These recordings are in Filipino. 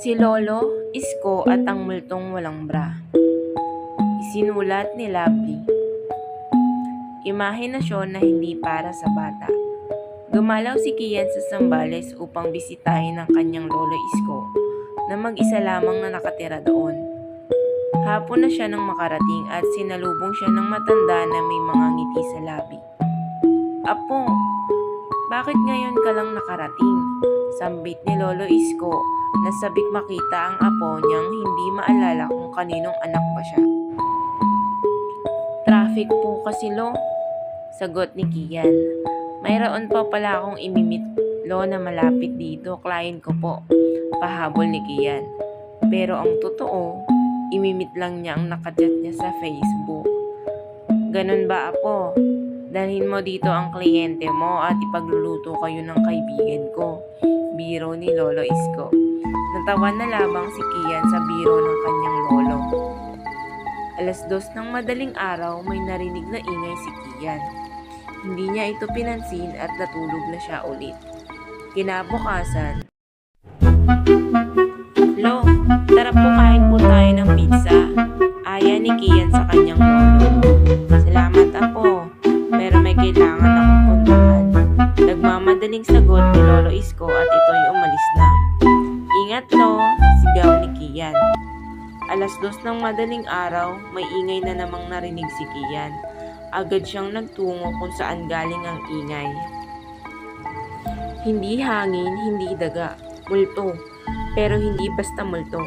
Si Lolo, Isko at ang multong walang bra. Isinulat ni Lovely. Imahinasyon na hindi para sa bata. Gumalaw si Kian sa Zambales upang bisitahin ang kanyang lolo Isko na mag-isa lamang na nakatira doon. Hapon na siya nang makarating at sinalubong siya ng matanda na may mga ngiti sa labi. "Apo, bakit ngayon ka lang nakarating?" Sambit ni Lolo Isko na sabik makita ang apo niyang hindi maalala kung kaninong anak ba siya. "Traffic po kasi, Lo," sagot ni Kian. "Mayroon pa pala akong imimit, Lo, na malapit dito, client ko po," pahabol ni Kian. Pero ang totoo, imimit lang niya ang nakachat niya sa Facebook. "Ganun ba, Apo? Dalhin mo dito ang kliyente mo at ipagluluto kayo ng kaibigan ko," biro ni Lolo Isko. Natawa na lamang si Kian sa biro ng kanyang lolo. 2:00 ng madaling araw, may narinig na ingay si Kian. Hindi niya ito pinansin at natulog na siya ulit. Kinabukasan, "Lo, tara po kain po tayo ng pizza," aya ni Kian sa kanyang lolo. "Salamat, Apo, pero may kailangan akong puntahan," nagmamadaling sagot ni Lolo Isko at ito'y umalis na. "Ingat, Lo," sigaw ni Kian. 2:00 ng madaling araw, may ingay na namang narinig si Kian. Agad siyang nagtungo kung saan galing ang ingay. Hindi hangin, hindi daga, multo. Pero hindi basta multo.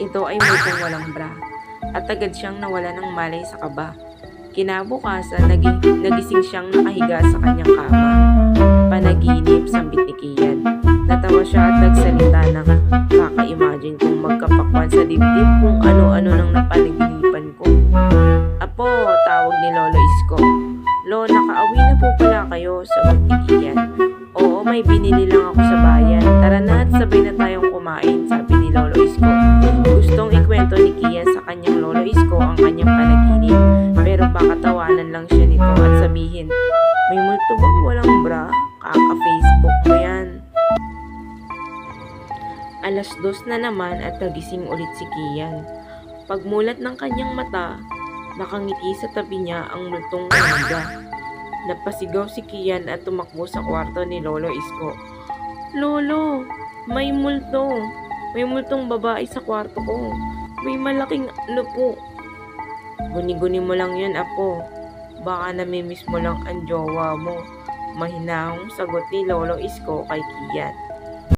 Ito ay multong walang bra. At agad siyang nawala ng malay sa kaba. Kinabukasan, nagising siyang nakahiga sa kanyang kama. Panaginip, sambit ni Kian. Natawa siya at nagsalita ng, "Kaka-imagine kung magkapakwan sa dibdib kung ano-ano nang napanaginipan ko." "Apo," tawag ni Lolo Isko. "Lo, nakauwi na po pala kayo," sagot ni Kian. "Oo, may binili lang ako sa bayan. Tara na at sabay na tayong kumain," sabi ni Lolo Isko. Gustong ikwento ni Kian sa kanyang Lolo Isko ang kanyang panaginip, pero baka tawanan lang siya nito at sabihin, "May multo bang walang bra? Kaka-Facebook mo yan." 2:00 na naman at nagising ulit si Kian. Pagmulat ng kanyang mata, nakangiti sa tabi niya ang multong umaga. Napasigaw si Kian at tumakbo sa kwarto ni Lolo Isko. "Lolo, may multo. May multong babae sa kwarto ko. May malaking po." "Guni-guni mo lang yan, Apo. Baka namimiss mo lang ang jowa mo," mahinahong sagot ni Lolo Isko kay Kian.